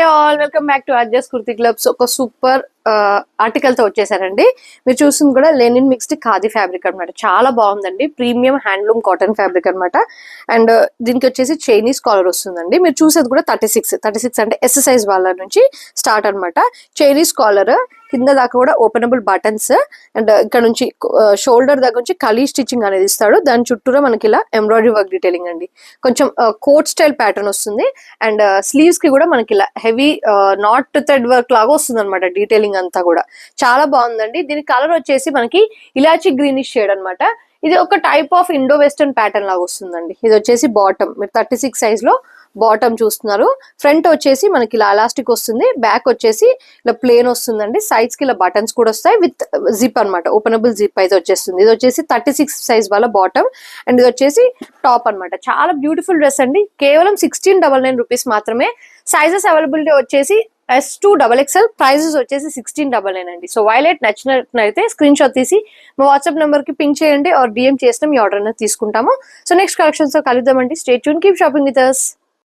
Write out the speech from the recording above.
All welcome back to adjust kurti clubs. ఒక super article తో వచ్చేసారండి. మీరు చూస్తుంది కూడా లెనిన్ మిక్స్డ్ ఖాదీ ఫ్యాబ్రిక్ అనమాట. చాలా బాగుందండి. ప్రీమియం హ్యాండ్లూమ్ కాటన్ ఫ్యాబ్రిక్ అనమాట. అండ్ దీనికి వచ్చేసి చైనీస్ కాలర్ వస్తుందండి. మీరు చూసేది కూడా 36 అంటే ఎస్ సైజ్ వాళ్ళ నుంచి స్టార్ట్ అనమాట. చైనీస్ కాలర్ కింద దాకా కూడా ఓపెనబుల్ బటన్స్ అండ్ ఇక్కడ నుంచి షోల్డర్ దగ్గర నుంచి కలీ స్టిచ్చింగ్ అనేది ఇస్తాడు. దాని చుట్టూరా మనకి ఇలా ఎంబ్రాయిడరీ వర్క్ డీటెయిలింగ్ అండి. కొంచెం కోట్ స్టైల్ ప్యాటర్న్ వస్తుంది. అండ్ స్లీవ్స్ కి కూడా మనకి ఇలా హెవీ నాట్ థ్రెడ్ వర్క్ లాగా వస్తుంది అనమాట. డీటెయిలింగ్ అంతా కూడా చాలా బాగుందండి. దీని కలర్ వచ్చేసి మనకి ఇలాచి గ్రీనిష్ షేడ్ అనమాట. ఇది ఒక type of Indo western pattern లాగా వస్తుందండి. ఇది వచ్చేసి బాటమ్, మీరు 36 సైజ్ లో బాటమ్ చూస్తున్నారు. ఫ్రంట్ వచ్చేసి మనకి ఇలా ఎలాస్టిక్ వస్తుంది. బ్యాక్ వచ్చేసి ఇలా ప్లేన్ వస్తుందండి. సైడ్స్ కి ఇలా బటన్స్ కూడా వస్తాయి విత్ జిప్ అనమాట. ఓపెనబుల్ జిప్ అయితే వచ్చేస్తుంది. ఇది వచ్చేసి 36 సైజ్ వాళ్ళ బాటమ్ అండ్ ఇది వచ్చేసి టాప్ అనమాట. చాలా బ్యూటిఫుల్ డ్రెస్ అండి. కేవలం 1699 రూపీస్ మాత్రమే. సైజెస్ అవైలబిలిటీ వచ్చేసి S2XXL, ప్రైజెస్ వచ్చేసి 1699 అండి. సో వైలెట్ నచ్చినట్లయితే స్క్రీన్ షాట్ తీసి మా వాట్సాప్ నెంబర్ కి పింక్ చేయండి ఆర్ DM చేసిన మీ ఆర్డర్ అనేది తీసుకుంటాము. సో నెక్స్ట్ కలెక్షన్స్ తో కలుద్దామండి. Stay tune, keep shopping with us.